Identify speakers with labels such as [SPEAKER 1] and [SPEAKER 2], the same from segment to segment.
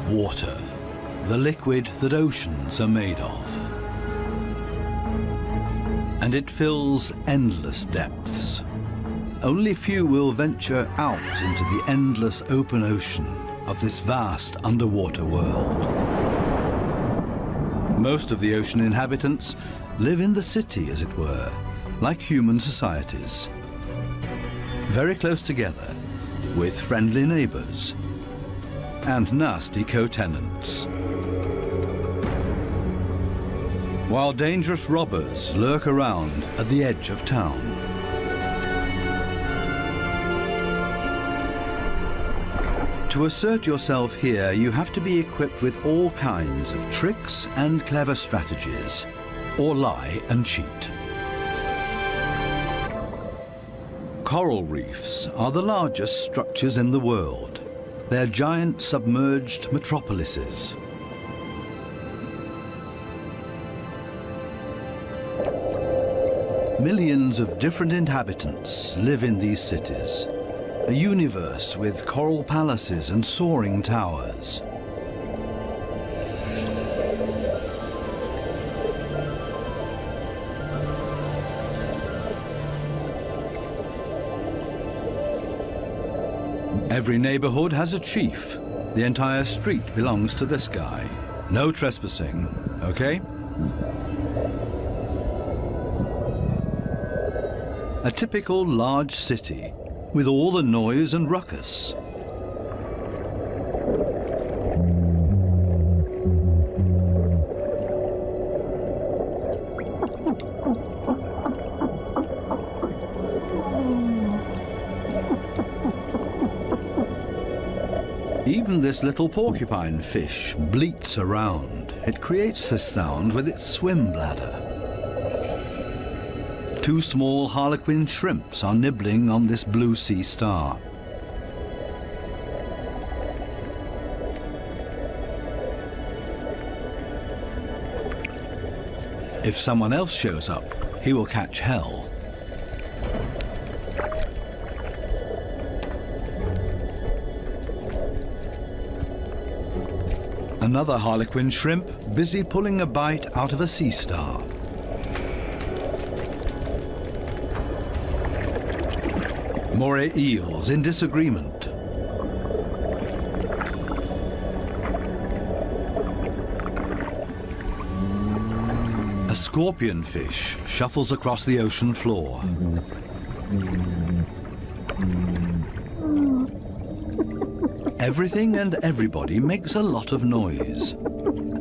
[SPEAKER 1] Water, the liquid that oceans are made of. And it fills endless depths. Only few will venture out into the endless open ocean of this vast underwater world. Most of the ocean inhabitants live in the city, as it were, like human societies. Very close together, with friendly neighbors and nasty co-tenants. While dangerous robbers lurk around at the edge of town. To assert yourself here, you have to be equipped with all kinds of tricks and clever strategies, or lie and cheat. Coral reefs are the largest structures in the world. They're giant submerged metropolises. Millions of different inhabitants live in these cities. A universe with coral palaces and soaring towers. Every neighborhood has a chief. The entire street belongs to this guy. No trespassing, okay? A typical large city with all the noise and ruckus. Even this little porcupine fish bleats around. It creates this sound with its swim bladder. Two small harlequin shrimps are nibbling on this blue sea star. If someone else shows up, he will catch hell. Another harlequin shrimp busy pulling a bite out of a sea star. Moray eels in disagreement. A scorpion fish shuffles across the ocean floor. Everything and everybody makes a lot of noise.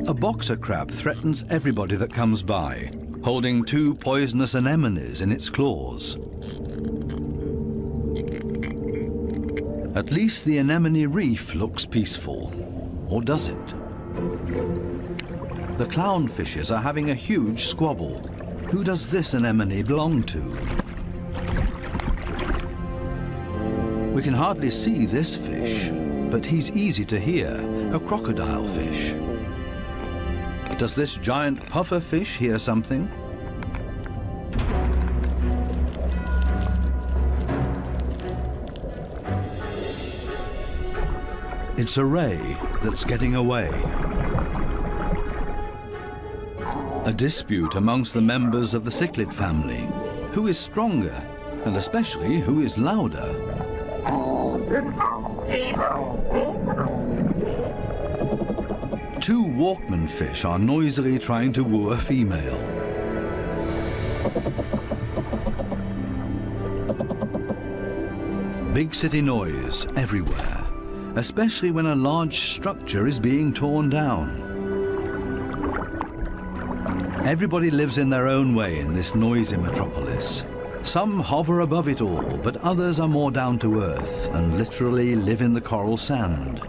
[SPEAKER 1] A boxer crab threatens everybody that comes by, holding two poisonous anemones in its claws. At least the anemone reef looks peaceful. Or does it? The clownfishes are having a huge squabble. Who does this anemone belong to? We can hardly see this fish, but he's easy to hear, a crocodile fish. Does this giant puffer fish hear something? It's a ray that's getting away. A dispute amongst the members of the cichlid family. Who is stronger, and especially who is louder? Two Walkman fish are noisily trying to woo a female. Big city noise everywhere, especially when a large structure is being torn down. Everybody lives in their own way in this noisy metropolis. Some hover above it all, but others are more down to earth and literally live in the coral sand.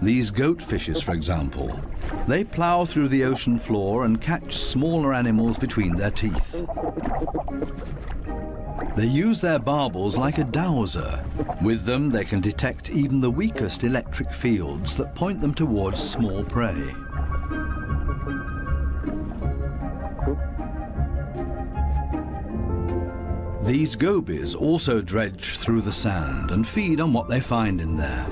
[SPEAKER 1] These goatfishes, for example, they plow through the ocean floor and catch smaller animals between their teeth. They use their barbels like a dowser. With them, they can detect even the weakest electric fields that point them towards small prey. These gobies also dredge through the sand and feed on what they find in there.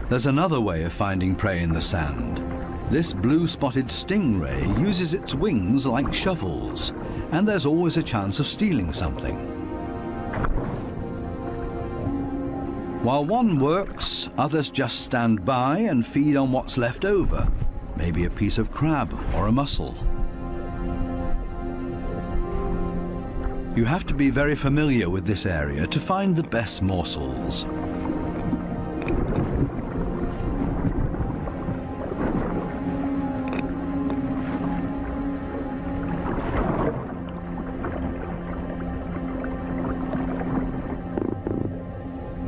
[SPEAKER 1] There's another way of finding prey in the sand. This blue-spotted stingray uses its wings like shovels, and there's always a chance of stealing something. While one works, others just stand by and feed on what's left over, maybe a piece of crab or a mussel. You have to be very familiar with this area to find the best morsels.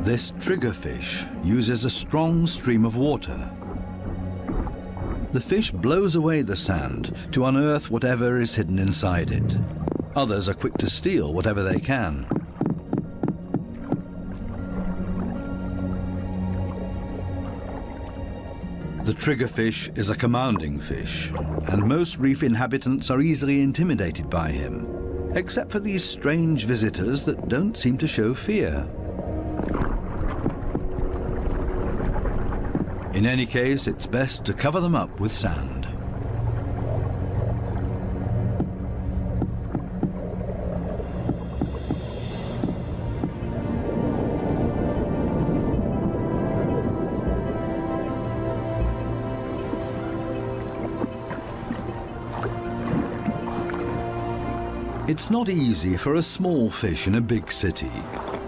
[SPEAKER 1] This triggerfish uses a strong stream of water. The fish blows away the sand to unearth whatever is hidden inside it. Others are quick to steal whatever they can. The triggerfish is a commanding fish, and most reef inhabitants are easily intimidated by him, except for these strange visitors that don't seem to show fear. In any case, it's best to cover them up with sand. It's not easy for a small fish in a big city.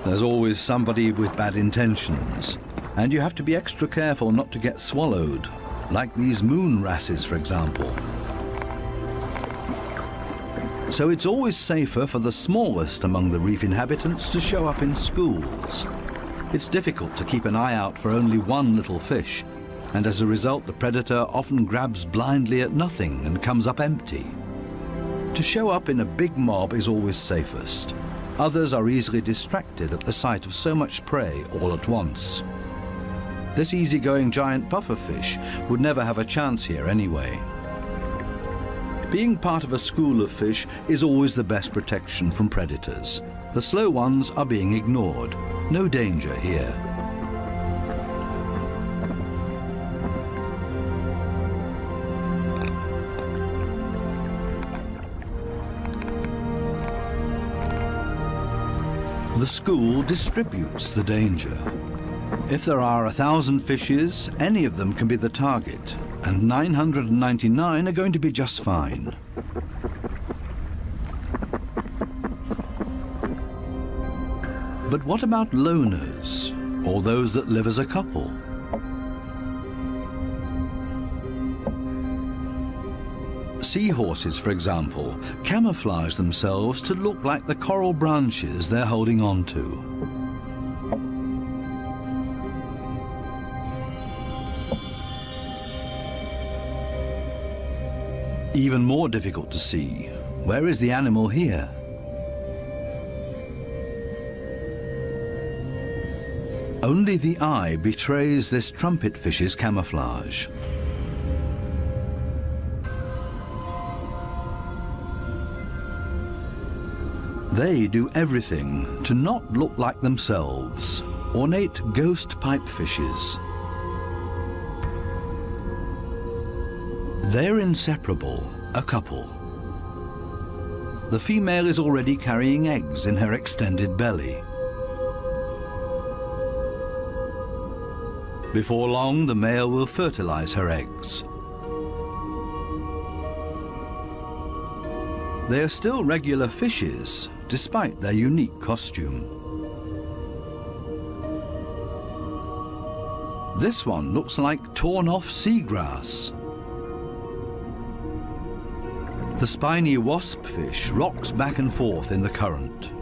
[SPEAKER 1] There's always somebody with bad intentions, and you have to be extra careful not to get swallowed, like these moon wrasses, for example. So it's always safer for the smallest among the reef inhabitants to show up in schools. It's difficult to keep an eye out for only one little fish, and as a result the predator often grabs blindly at nothing and comes up empty. To show up in a big mob is always safest. Others are easily distracted at the sight of so much prey all at once. This easygoing giant pufferfish would never have a chance here anyway. Being part of a school of fish is always the best protection from predators. The slow ones are being ignored. No danger here. The school distributes the danger. If there are 1,000 fishes, any of them can be the target, and 999 are going to be just fine. But what about loners, or those that live as a couple? Seahorses, for example, camouflage themselves to look like the coral branches they're holding on to. Even more difficult to see, where is the animal here? Only the eye betrays this trumpetfish's camouflage. They do everything to not look like themselves, ornate ghost pipefishes. They're inseparable, a couple. The female is already carrying eggs in her extended belly. Before long, the male will fertilize her eggs. They are still regular fishes, despite their unique costume. This one looks like torn-off seagrass. The spiny waspfish rocks back and forth in the current.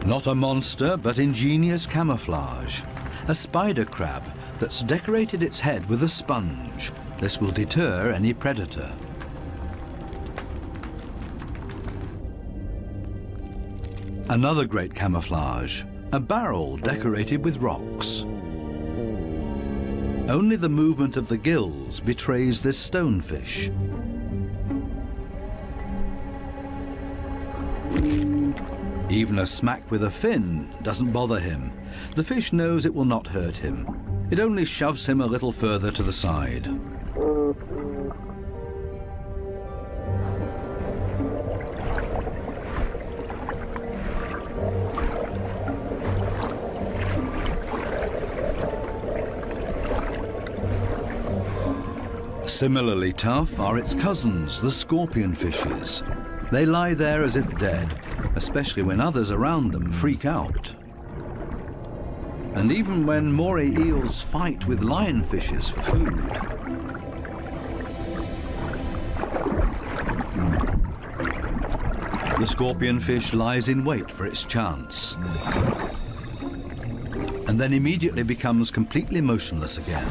[SPEAKER 1] Not a monster, but ingenious camouflage. A spider crab that's decorated its head with a sponge. This will deter any predator. Another great camouflage, a barrel decorated with rocks. Only the movement of the gills betrays this stonefish. Even a smack with a fin doesn't bother him. The fish knows it will not hurt him. It only shoves him a little further to the side. Similarly tough are its cousins, the scorpion fishes. They lie there as if dead, especially when others around them freak out. And even when moray eels fight with lionfishes for food. The scorpionfish lies in wait for its chance, and then immediately becomes completely motionless again.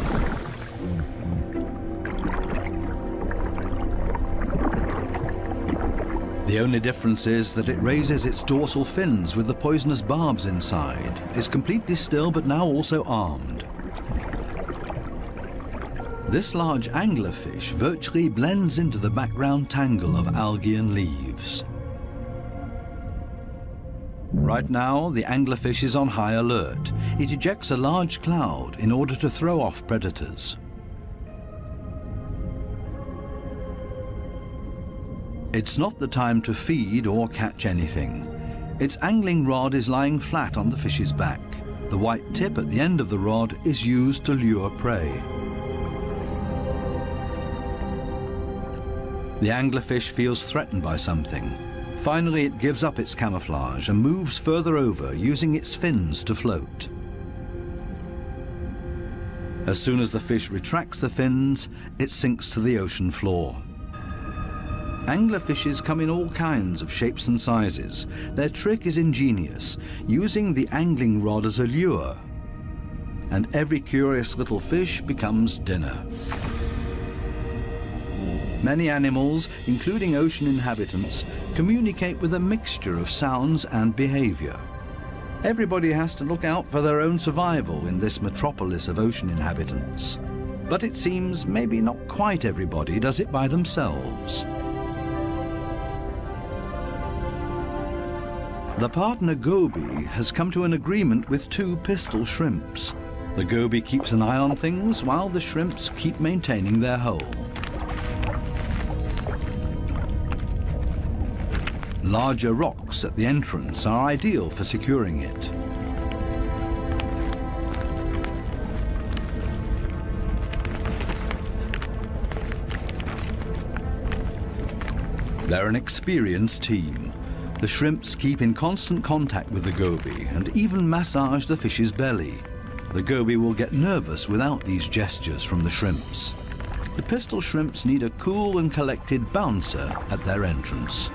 [SPEAKER 1] The only difference is that it raises its dorsal fins with the poisonous barbs inside, is completely still but now also armed. This large anglerfish virtually blends into the background tangle of algae and leaves. Right now, the anglerfish is on high alert. It ejects a large cloud in order to throw off predators. It's not the time to feed or catch anything. Its angling rod is lying flat on the fish's back. The white tip at the end of the rod is used to lure prey. The anglerfish feels threatened by something. Finally, it gives up its camouflage and moves further over, using its fins to float. As soon as the fish retracts the fins, it sinks to the ocean floor. Anglerfishes come in all kinds of shapes and sizes. Their trick is ingenious, using the angling rod as a lure. And every curious little fish becomes dinner. Many animals, including ocean inhabitants, communicate with a mixture of sounds and behavior. Everybody has to look out for their own survival in this metropolis of ocean inhabitants. But it seems maybe not quite everybody does it by themselves. The partner goby has come to an agreement with two pistol shrimps. The goby keeps an eye on things while the shrimps keep maintaining their hole. Larger rocks at the entrance are ideal for securing it. They're an experienced team. The shrimps keep in constant contact with the goby and even massage the fish's belly. The goby will get nervous without these gestures from the shrimps. The pistol shrimps need a cool and collected bouncer at their entrance.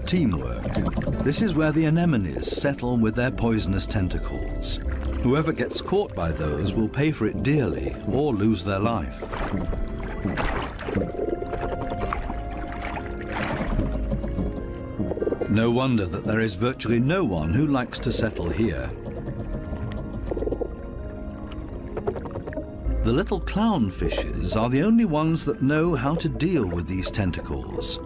[SPEAKER 1] Teamwork. This is where the anemones settle with their poisonous tentacles. Whoever gets caught by those will pay for it dearly or lose their life. No wonder that there is virtually no one who likes to settle here. The little clownfishes are the only ones that know how to deal with these tentacles.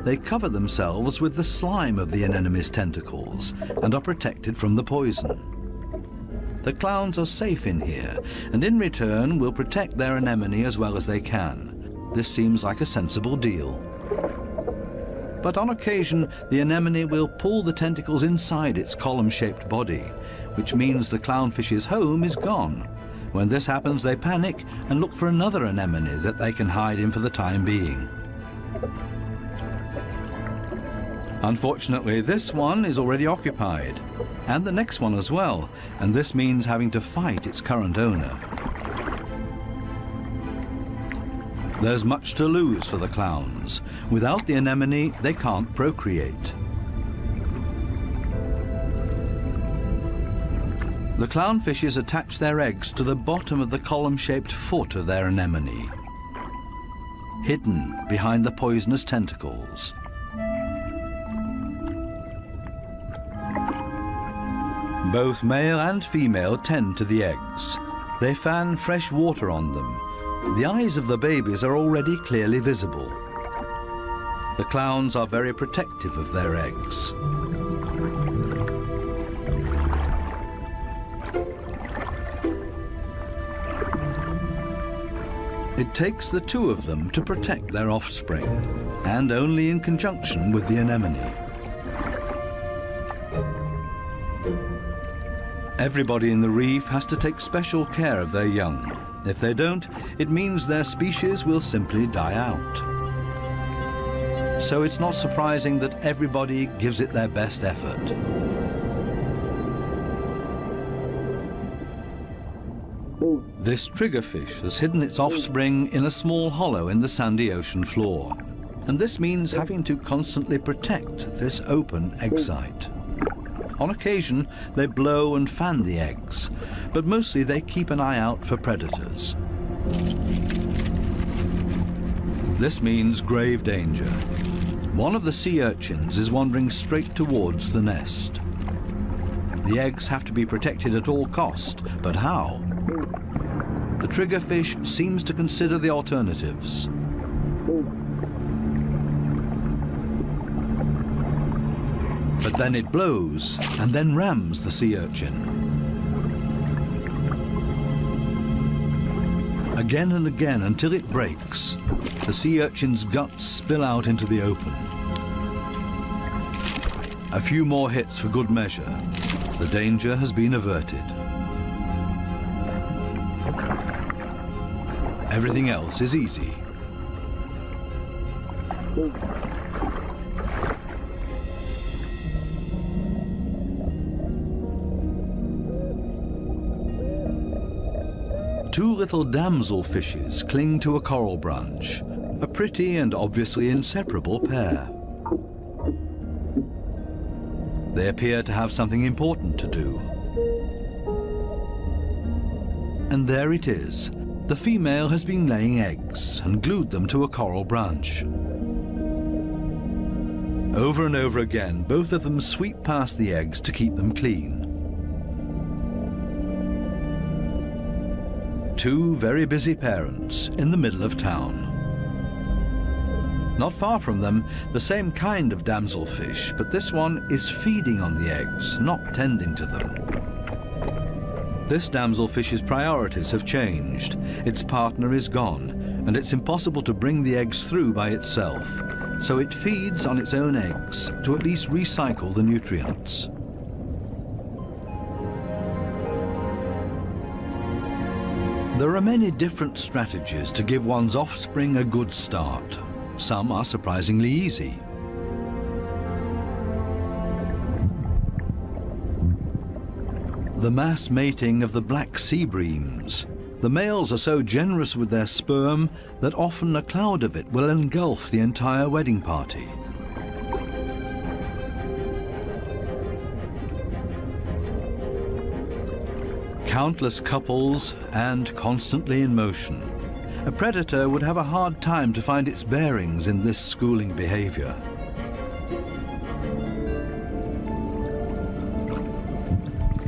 [SPEAKER 1] They cover themselves with the slime of the anemone's tentacles and are protected from the poison. The clowns are safe in here, and in return will protect their anemone as well as they can. This seems like a sensible deal. But on occasion, the anemone will pull the tentacles inside its column-shaped body, which means the clownfish's home is gone. When this happens, they panic and look for another anemone that they can hide in for the time being. Unfortunately, this one is already occupied, and the next one as well, and this means having to fight its current owner. There's much to lose for the clowns. Without the anemone, they can't procreate. The clownfishes attach their eggs to the bottom of the column-shaped foot of their anemone, hidden behind the poisonous tentacles. Both male and female tend to the eggs. They fan fresh water on them. The eyes of the babies are already clearly visible. The clowns are very protective of their eggs. It takes the two of them to protect their offspring, and only in conjunction with the anemone. Everybody in the reef has to take special care of their young. If they don't, it means their species will simply die out. So it's not surprising that everybody gives it their best effort. This triggerfish has hidden its offspring in a small hollow in the sandy ocean floor. And this means having to constantly protect this open egg site. On occasion, they blow and fan the eggs, but mostly they keep an eye out for predators. This means grave danger. One of the sea urchins is wandering straight towards the nest. The eggs have to be protected at all cost, but how? The triggerfish seems to consider the alternatives. But then it blows and then rams the sea urchin. Again and again until it breaks, the sea urchin's guts spill out into the open. A few more hits for good measure. The danger has been averted. Everything else is easy. Two little damselfishes cling to a coral branch, a pretty and obviously inseparable pair. They appear to have something important to do. And there it is. The female has been laying eggs and glued them to a coral branch. Over and over again, both of them sweep past the eggs to keep them clean. Two very busy parents in the middle of town. Not far from them, the same kind of damselfish, but this one is feeding on the eggs, not tending to them. This damselfish's priorities have changed. Its partner is gone, and it's impossible to bring the eggs through by itself, so it feeds on its own eggs to at least recycle the nutrients. There are many different strategies to give one's offspring a good start. Some are surprisingly easy. The mass mating of the black sea breams. The males are so generous with their sperm that often a cloud of it will engulf the entire wedding party. Countless couples and constantly in motion. A predator would have a hard time to find its bearings in this schooling behavior.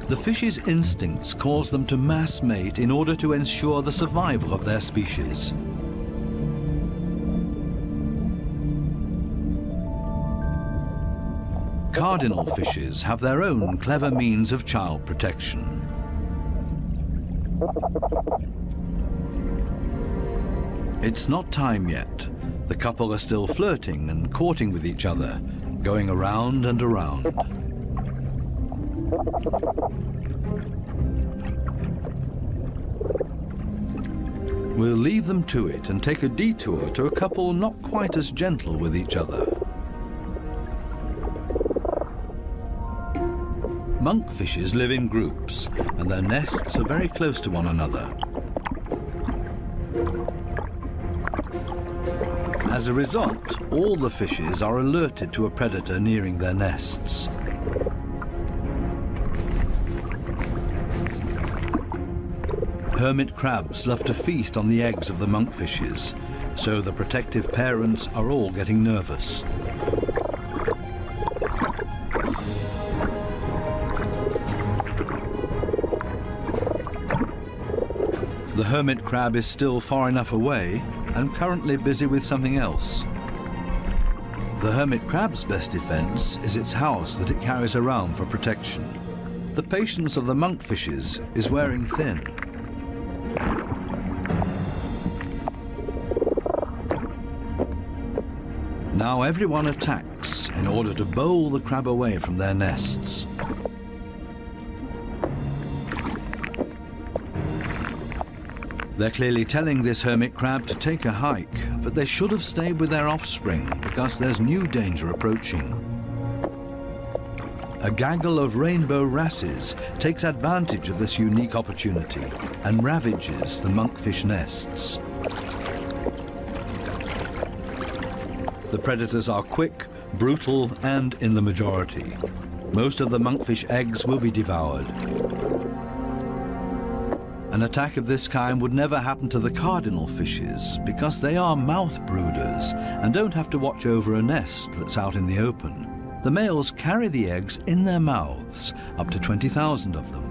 [SPEAKER 1] The fish's instincts cause them to mass mate in order to ensure the survival of their species. Cardinal fishes have their own clever means of child protection. It's not time yet. The couple are still flirting and courting with each other, going around and around. We'll leave them to it and take a detour to a couple not quite as gentle with each other. Monkfishes live in groups, and their nests are very close to one another. As a result, all the fishes are alerted to a predator nearing their nests. Hermit crabs love to feast on the eggs of the monkfishes, so the protective parents are all getting nervous. The hermit crab is still far enough away and currently busy with something else. The hermit crab's best defense is its house that it carries around for protection. The patience of the monkfishes is wearing thin. Now everyone attacks in order to bowl the crab away from their nests. They're clearly telling this hermit crab to take a hike, but they should have stayed with their offspring because there's new danger approaching. A gaggle of rainbow wrasses takes advantage of this unique opportunity and ravages the monkfish nests. The predators are quick, brutal, and in the majority. Most of the monkfish eggs will be devoured. An attack of this kind would never happen to the cardinal fishes because they are mouth brooders and don't have to watch over a nest that's out in the open. The males carry the eggs in their mouths, up to 20,000 of them.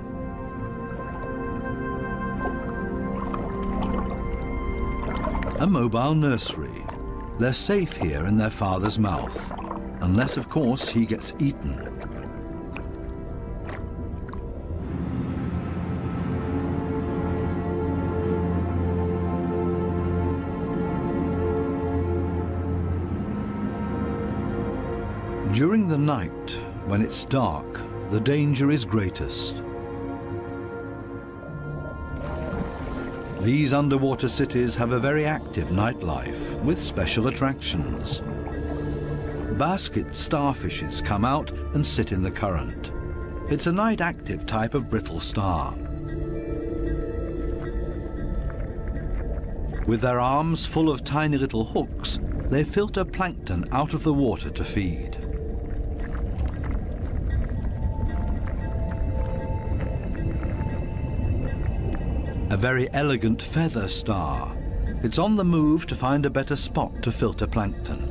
[SPEAKER 1] A mobile nursery. They're safe here in their father's mouth, unless, of course, he gets eaten. During the night, when it's dark, the danger is greatest. These underwater cities have a very active nightlife with special attractions. Basket starfishes come out and sit in the current. It's a night-active type of brittle star. With their arms full of tiny little hooks, they filter plankton out of the water to feed. A very elegant feather star. It's on the move to find a better spot to filter plankton.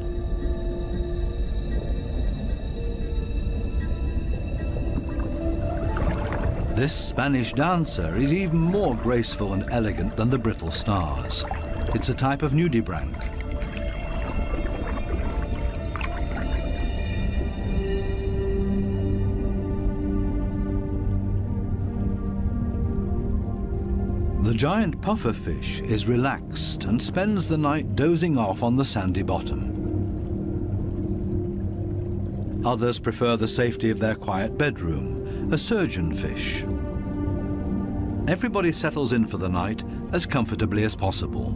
[SPEAKER 1] This Spanish dancer is even more graceful and elegant than the brittle stars. It's a type of nudibranch. The giant pufferfish is relaxed and spends the night dozing off on the sandy bottom. Others prefer the safety of their quiet bedroom, a surgeonfish. Everybody settles in for the night as comfortably as possible.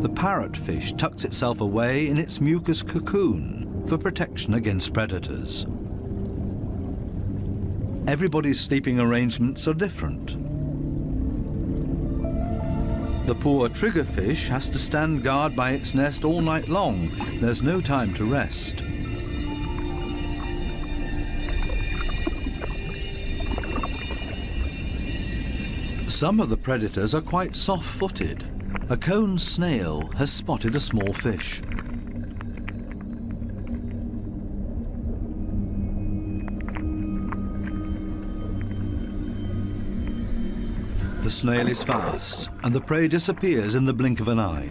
[SPEAKER 1] The parrotfish tucks itself away in its mucus cocoon for protection against predators. Everybody's sleeping arrangements are different. The poor triggerfish has to stand guard by its nest all night long. There's no time to rest. Some of the predators are quite soft-footed. A cone snail has spotted a small fish. The snail is fast, and the prey disappears in the blink of an eye.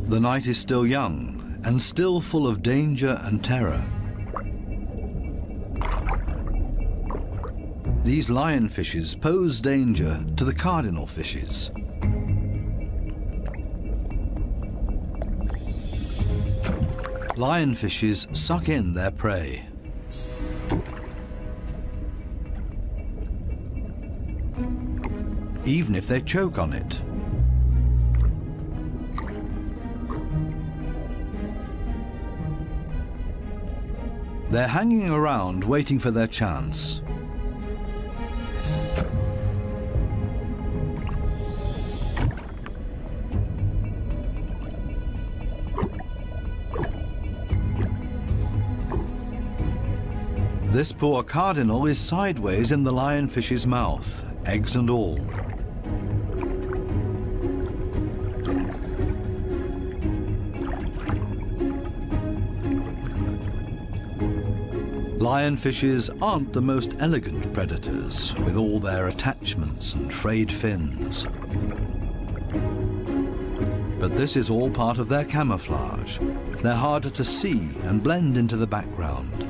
[SPEAKER 1] The night is still young, and still full of danger and terror. These lionfishes pose danger to the cardinal fishes. Lionfishes suck in their prey. Even if they choke on it. They're hanging around waiting for their chance. This poor cardinal is sideways in the lionfish's mouth, eggs and all. Lionfishes aren't the most elegant predators, with all their attachments and frayed fins. But this is all part of their camouflage. They're harder to see and blend into the background.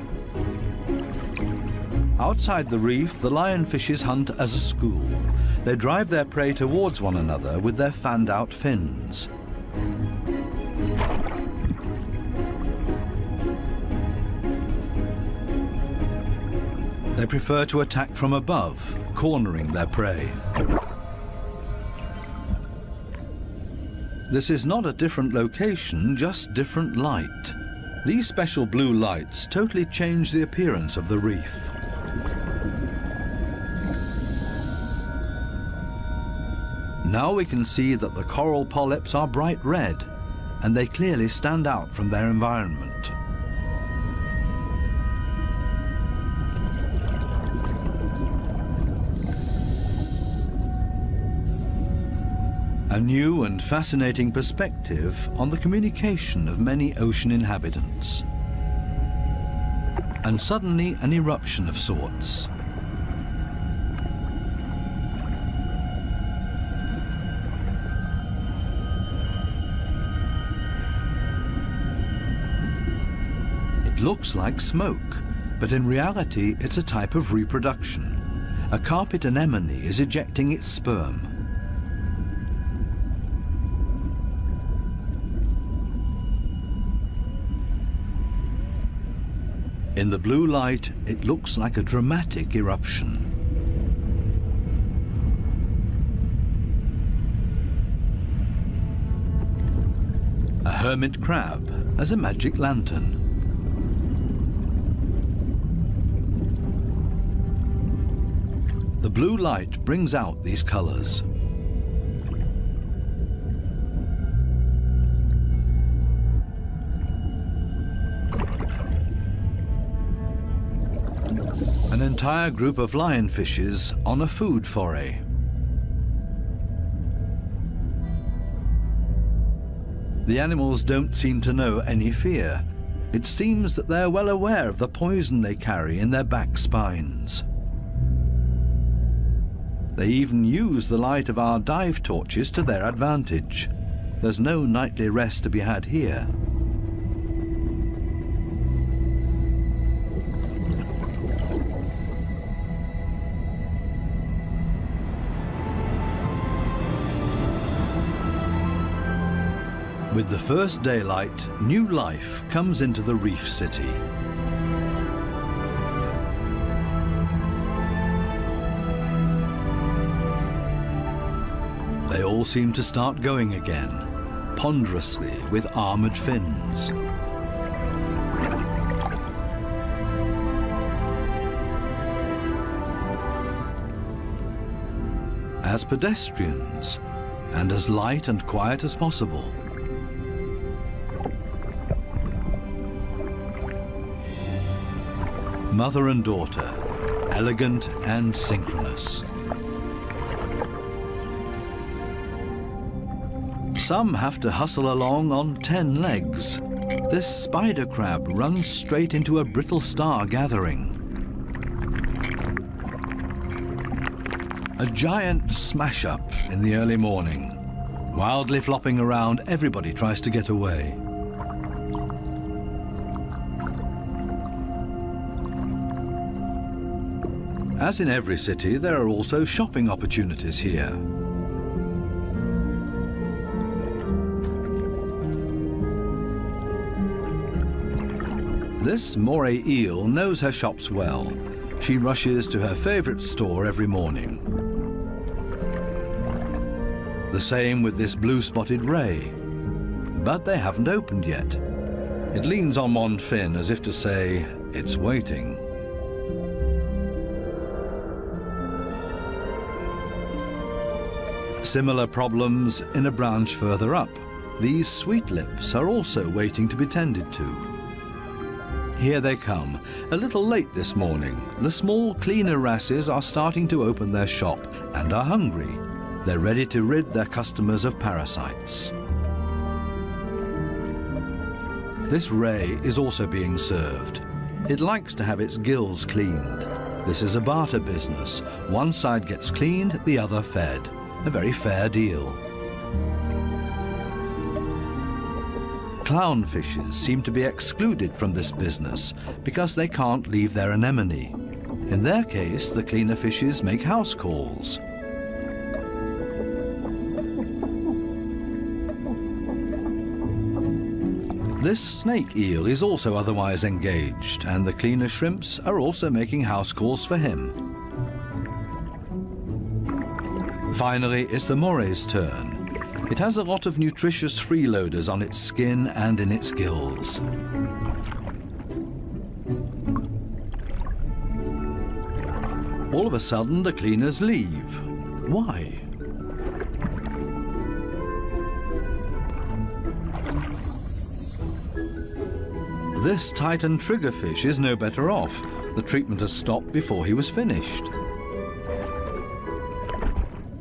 [SPEAKER 1] Outside the reef, the lionfishes hunt as a school. They drive their prey towards one another with their fanned-out fins. They prefer to attack from above, cornering their prey. This is not a different location, just different light. These special blue lights totally change the appearance of the reef. Now we can see that the coral polyps are bright red, and they clearly stand out from their environment. A new and fascinating perspective on the communication of many ocean inhabitants. And suddenly an eruption of sorts. It looks like smoke, but in reality it's a type of reproduction. A carpet anemone is ejecting its sperm. In the blue light, it looks like a dramatic eruption. A hermit crab as a magic lantern. The blue light brings out these colors. An entire group of lionfishes on a food foray. The animals don't seem to know any fear. It seems that they're well aware of the poison they carry in their back spines. They even use the light of our dive torches to their advantage. There's no nightly rest to be had here. With the first daylight, new life comes into the reef city. They all seem to start going again, ponderously with armored fins. As pedestrians, and as light and quiet as possible. Mother and daughter, elegant and synchronous. Some have to hustle along on 10 legs. This spider crab runs straight into a brittle star gathering. A giant smash-up in the early morning. Wildly flopping around, everybody tries to get away. As in every city, there are also shopping opportunities here. This moray eel knows her shops well. She rushes to her favorite store every morning. The same with this blue-spotted ray. But they haven't opened yet. It leans on one fin as if to say, it's waiting. Similar problems in a branch further up. These sweet lips are also waiting to be tended to. Here they come, a little late this morning. The small, cleaner wrasses are starting to open their shop and are hungry. They're ready to rid their customers of parasites. This ray is also being served. It likes to have its gills cleaned. This is a barter business. One side gets cleaned, the other fed. A very fair deal. Clownfishes seem to be excluded from this business because they can't leave their anemone. In their case, the cleaner fishes make house calls. This snake eel is also otherwise engaged, and the cleaner shrimps are also making house calls for him. Finally, it's the moray's turn. It has a lot of nutritious freeloaders on its skin and in its gills. All of a sudden, the cleaners leave. Why? This Titan triggerfish is no better off. The treatment has stopped before he was finished.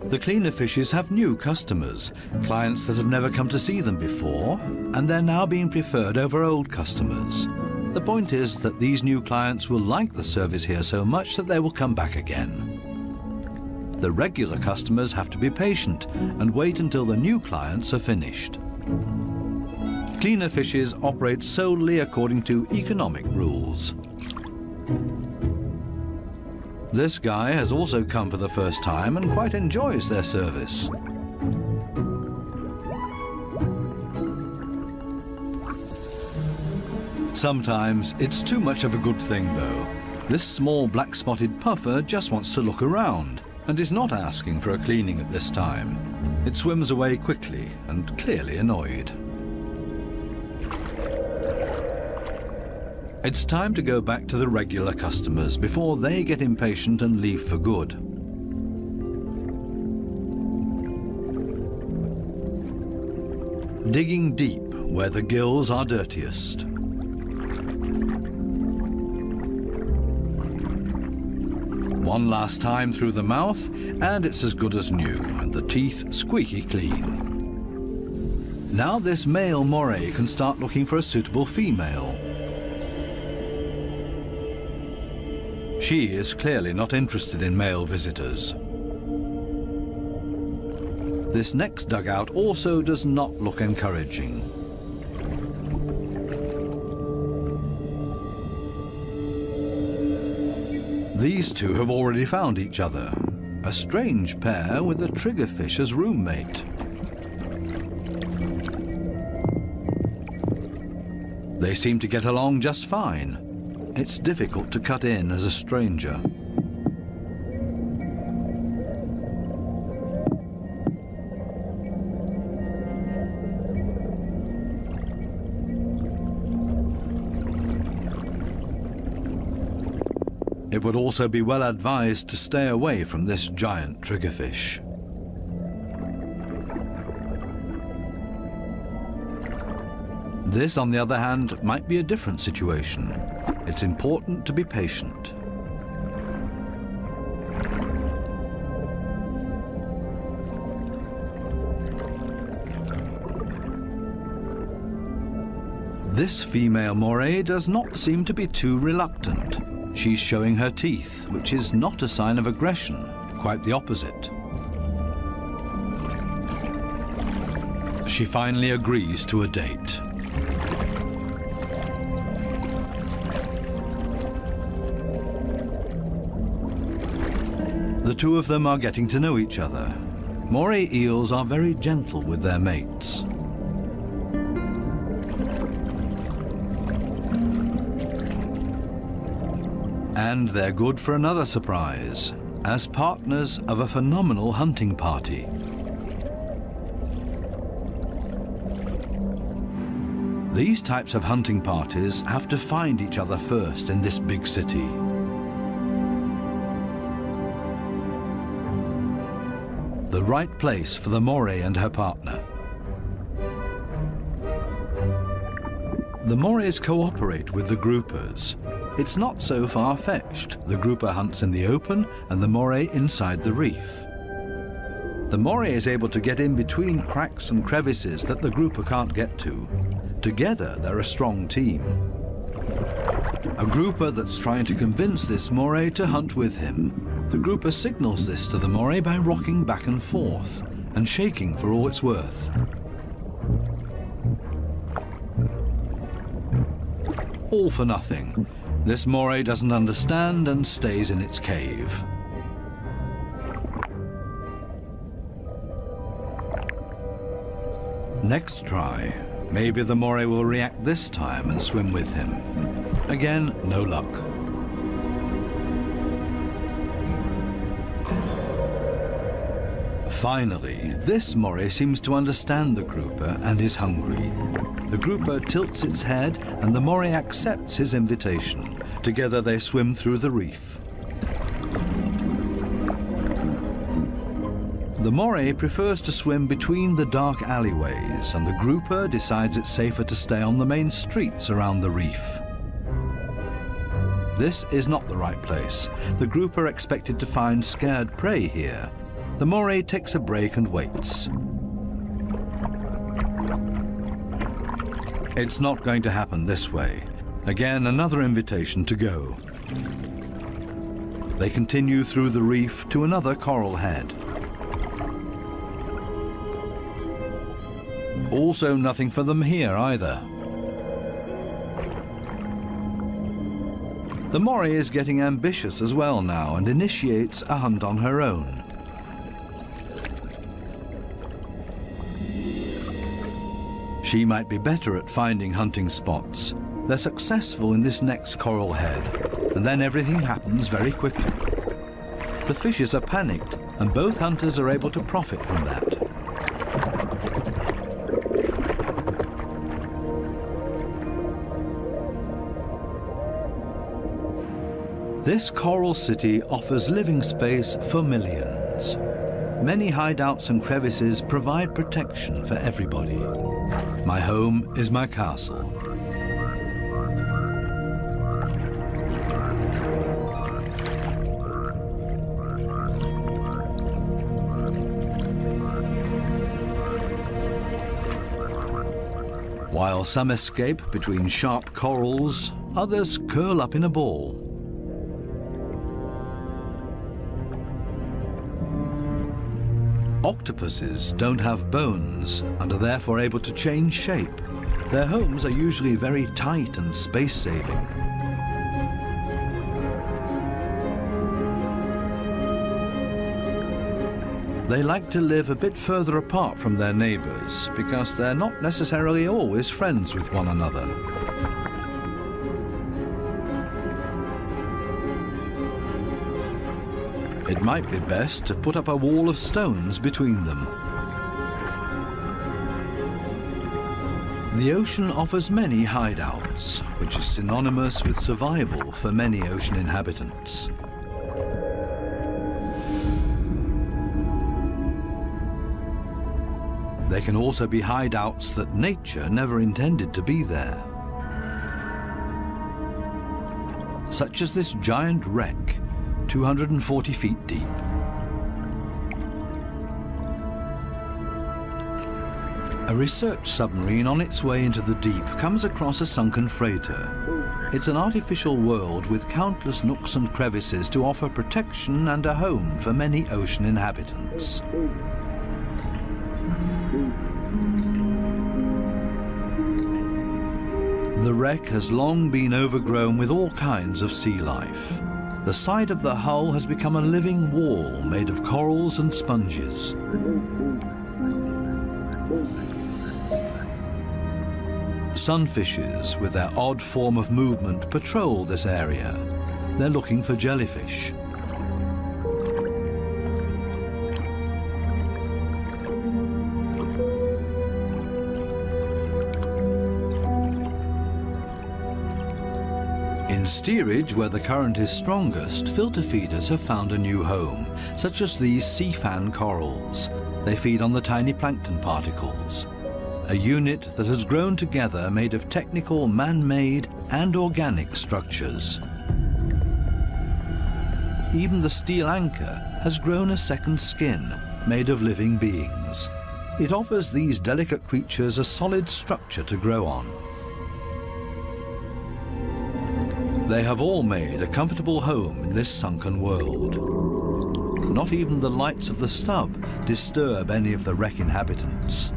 [SPEAKER 1] The cleaner fishes have new customers, clients that have never come to see them before, and they're now being preferred over old customers. The point is that these new clients will like the service here so much that they will come back again. The regular customers have to be patient and wait until the new clients are finished. Cleaner fishes operate solely according to economic rules. This guy has also come for the first time and quite enjoys their service. Sometimes it's too much of a good thing, though. This small black-spotted puffer just wants to look around and is not asking for a cleaning at this time. It swims away quickly and clearly annoyed. It's time to go back to the regular customers before they get impatient and leave for good. Digging deep where the gills are dirtiest. One last time through the mouth, and it's as good as new, and the teeth squeaky clean. Now this male moray can start looking for a suitable female. She is clearly not interested in male visitors. This next dugout also does not look encouraging. These two have already found each other. A strange pair with a triggerfish as roommate. They seem to get along just fine. It's difficult to cut in as a stranger. It would also be well advised to stay away from this giant triggerfish. This, on the other hand, might be a different situation. It's important to be patient. This female moray does not seem to be too reluctant. She's showing her teeth, which is not a sign of aggression, quite the opposite. She finally agrees to a date. The two of them are getting to know each other. Moray eels are very gentle with their mates. And they're good for another surprise, as partners of a phenomenal hunting party. These types of hunting parties have to find each other first in this big city. The right place for the moray and her partner. The morays cooperate with the groupers. It's not so far-fetched. The grouper hunts in the open and the moray inside the reef. The moray is able to get in between cracks and crevices that the grouper can't get to. Together, they're a strong team. A grouper that's trying to convince this moray to hunt with him. The grouper signals this to the moray by rocking back and forth and shaking for all it's worth. All for nothing. This moray doesn't understand and stays in its cave. Next try. Maybe the moray will react this time and swim with him. Again, no luck. Finally, this moray seems to understand the grouper and is hungry. The grouper tilts its head and the moray accepts his invitation. Together they swim through the reef. The moray prefers to swim between the dark alleyways, and the grouper decides it's safer to stay on the main streets around the reef. This is not the right place. The grouper expected to find scared prey here. The moray takes a break and waits. It's not going to happen this way. Again, another invitation to go. They continue through the reef to another coral head. Also nothing for them here either. The moray is getting ambitious as well now and initiates a hunt on her own. She might be better at finding hunting spots. They're successful in this next coral head, and then everything happens very quickly. The fishes are panicked, and both hunters are able to profit from that. This coral city offers living space for millions. Many hideouts and crevices provide protection for everybody. My home is my castle. While some escape between sharp corals, others curl up in a ball. Octopuses don't have bones and are therefore able to change shape. Their homes are usually very tight and space-saving. They like to live a bit further apart from their neighbors because they're not necessarily always friends with one another. It might be best to put up a wall of stones between them. The ocean offers many hideouts, which is synonymous with survival for many ocean inhabitants. There can also be hideouts that nature never intended to be there, such as this giant wreck, 240 feet deep. A research submarine on its way into the deep comes across a sunken freighter. It's an artificial world with countless nooks and crevices to offer protection and a home for many ocean inhabitants. The wreck has long been overgrown with all kinds of sea life. The side of the hull has become a living wall made of corals and sponges. Sunfishes, with their odd form of movement, patrol this area. They're looking for jellyfish. In steerage, where the current is strongest, filter feeders have found a new home, such as these sea fan corals. They feed on the tiny plankton particles. A unit that has grown together made of technical, man-made and organic structures. Even the steel anchor has grown a second skin made of living beings. It offers these delicate creatures a solid structure to grow on. They have all made a comfortable home in this sunken world. Not even the lights of the stub disturb any of the wreck inhabitants.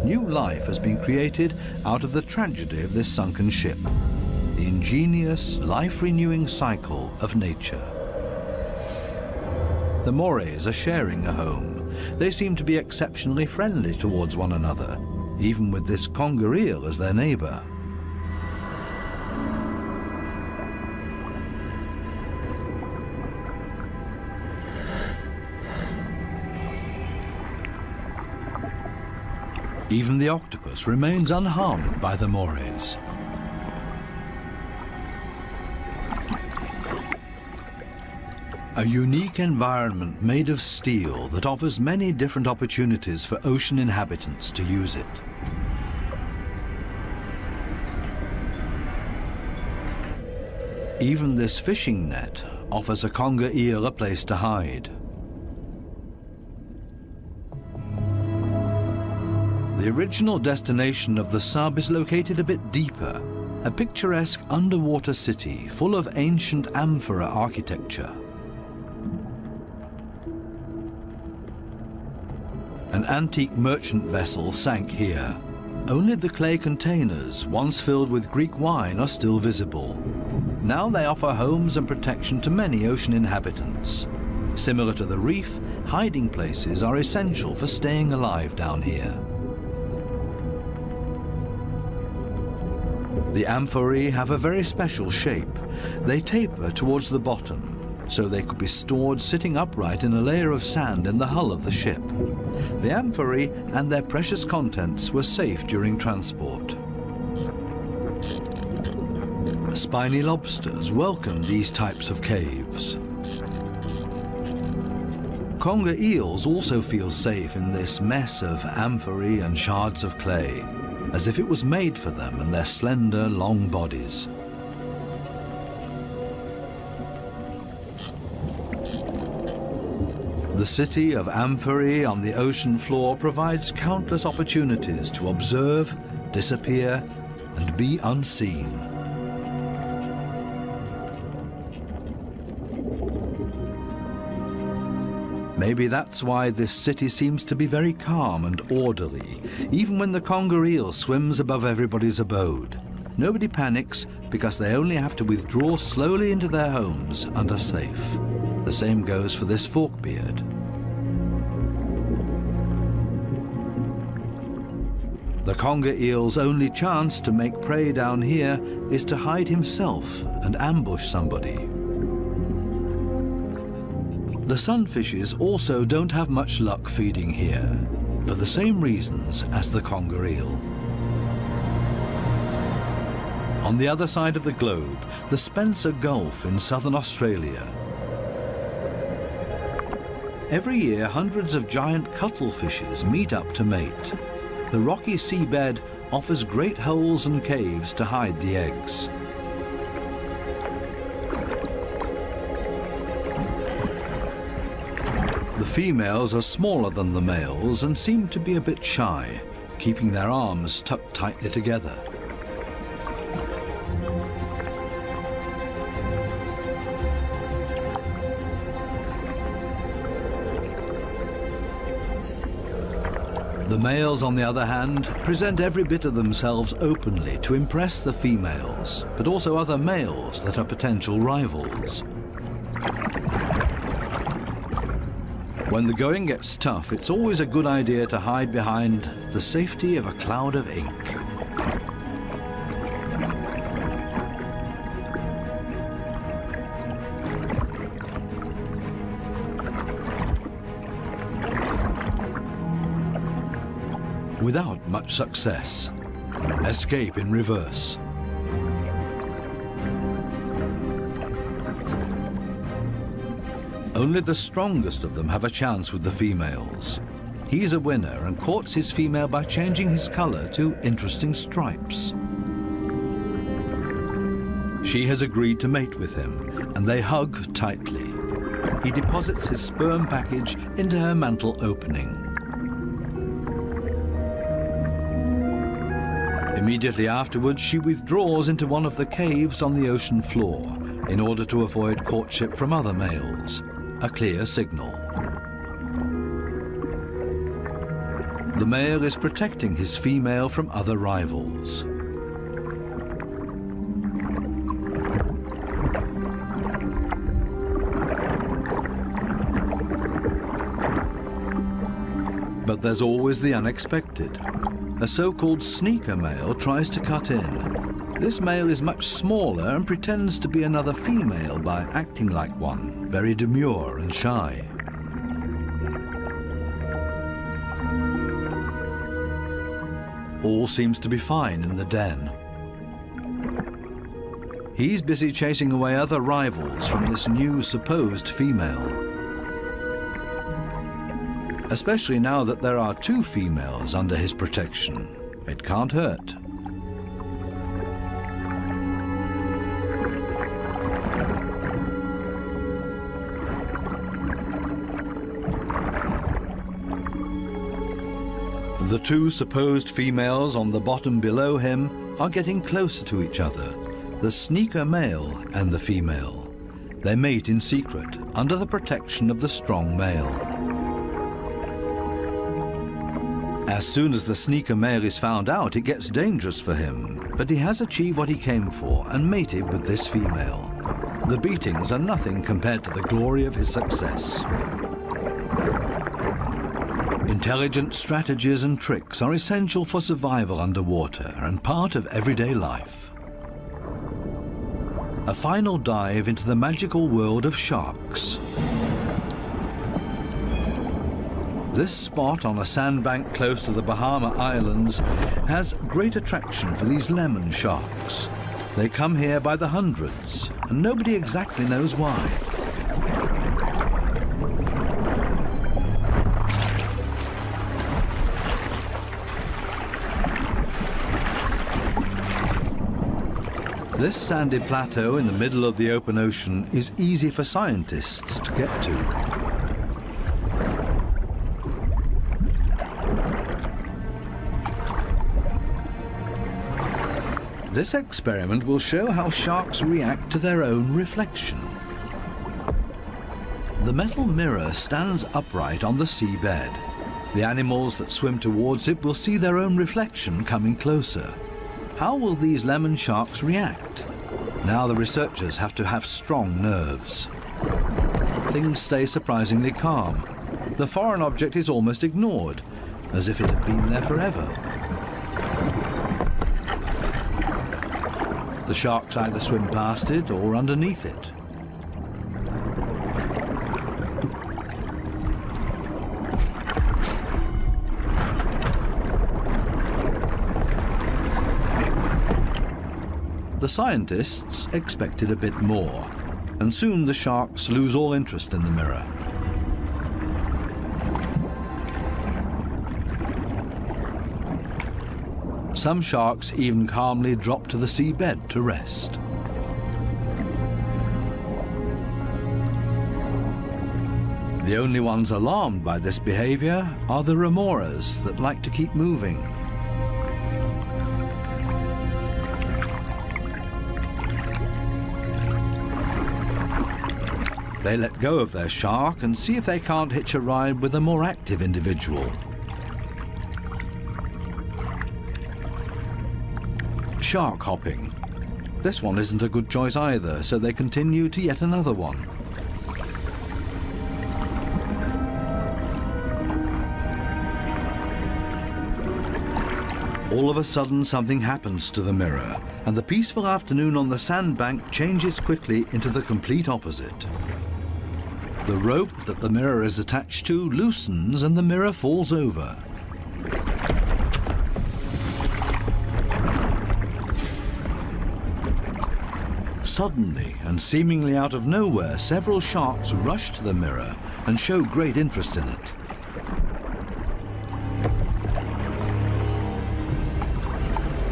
[SPEAKER 1] New life has been created out of the tragedy of this sunken ship, the ingenious, life-renewing cycle of nature. The Morays are sharing a home. They seem to be exceptionally friendly towards one another, even with this conger eel as their neighbour. Even the octopus remains unharmed by the Morays. A unique environment made of steel that offers many different opportunities for ocean inhabitants to use it. Even this fishing net offers a conger eel a place to hide. The original destination of the sub is located a bit deeper, a picturesque underwater city full of ancient amphora architecture. An antique merchant vessel sank here. Only the clay containers, once filled with Greek wine, are still visible. Now they offer homes and protection to many ocean inhabitants. Similar to the reef, hiding places are essential for staying alive down here. The amphorae have a very special shape. They taper towards the bottom, so they could be stored sitting upright in a layer of sand in the hull of the ship. The amphorae and their precious contents were safe during transport. Spiny lobsters welcome these types of caves. Conger eels also feel safe in this mess of amphorae and shards of clay, as if it was made for them and their slender, long bodies. The city of amphorae on the ocean floor provides countless opportunities to observe, disappear, and be unseen. Maybe that's why this city seems to be very calm and orderly, even when the conger eel swims above everybody's abode. Nobody panics because they only have to withdraw slowly into their homes and are safe. The same goes for this forkbeard. The conger eel's only chance to make prey down here is to hide himself and ambush somebody. The sunfishes also don't have much luck feeding here, for the same reasons as the conger eel. On the other side of the globe, the Spencer Gulf in southern Australia. Every year, hundreds of giant cuttlefishes meet up to mate. The rocky seabed offers great holes and caves to hide the eggs. The females are smaller than the males and seem to be a bit shy, keeping their arms tucked tightly together. The males, on the other hand, present every bit of themselves openly to impress the females, but also other males that are potential rivals. When the going gets tough, it's always a good idea to hide behind the safety of a cloud of ink. Without much success. Escape in reverse. Only the strongest of them have a chance with the females. He's a winner and courts his female by changing his color to interesting stripes. She has agreed to mate with him, and they hug tightly. He deposits his sperm package into her mantle opening. Immediately afterwards, she withdraws into one of the caves on the ocean floor in order to avoid courtship from other males, a clear signal. The male is protecting his female from other rivals. But there's always the unexpected. A so-called sneaker male tries to cut in. This male is much smaller and pretends to be another female by acting like one, very demure and shy. All seems to be fine in the den. He's busy chasing away other rivals from this new supposed female. Especially now that there are 2 females under his protection. It can't hurt. The 2 supposed females on the bottom below him are getting closer to each other, the sneaker male and the female. They mate in secret, under the protection of the strong male. As soon as the sneaker male is found out, it gets dangerous for him, but he has achieved what he came for and mated with this female. The beatings are nothing compared to the glory of his success. Intelligent strategies and tricks are essential for survival underwater and part of everyday life. A final dive into the magical world of sharks. This spot on a sandbank close to the Bahama Islands has great attraction for these lemon sharks. They come here by the hundreds, and nobody exactly knows why. This sandy plateau in the middle of the open ocean is easy for scientists to get to. This experiment will show how sharks react to their own reflection. The metal mirror stands upright on the seabed. The animals that swim towards it will see their own reflection coming closer. How will these lemon sharks react? Now the researchers have to have strong nerves. Things stay surprisingly calm. The foreign object is almost ignored, as if it had been there forever. The sharks either swim past it or underneath it. The scientists expected a bit more, and soon the sharks lose all interest in the mirror. Some sharks even calmly drop to the seabed to rest. The only ones alarmed by this behavior are the remoras that like to keep moving. They let go of their shark and see if they can't hitch a ride with a more active individual. Shark hopping. This one isn't a good choice either, so they continue to yet another one. All of a sudden, something happens to the mirror, and the peaceful afternoon on the sandbank changes quickly into the complete opposite. The rope that the mirror is attached to loosens and the mirror falls over. Suddenly, and seemingly out of nowhere, several sharks rush to the mirror and show great interest in it.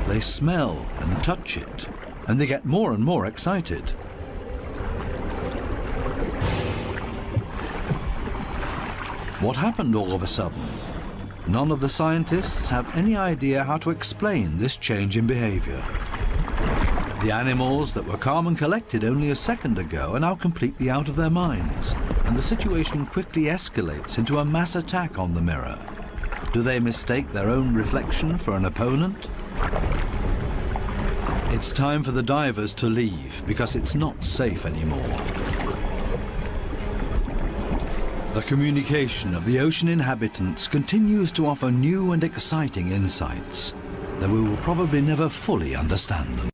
[SPEAKER 1] They smell and touch it, and they get more and more excited. What happened all of a sudden? None of the scientists have any idea how to explain this change in behavior. The animals that were calm and collected only a second ago are now completely out of their minds, and the situation quickly escalates into a mass attack on the mirror. Do they mistake their own reflection for an opponent? It's time for the divers to leave because it's not safe anymore. The communication of the ocean inhabitants continues to offer new and exciting insights, though we will probably never fully understand them.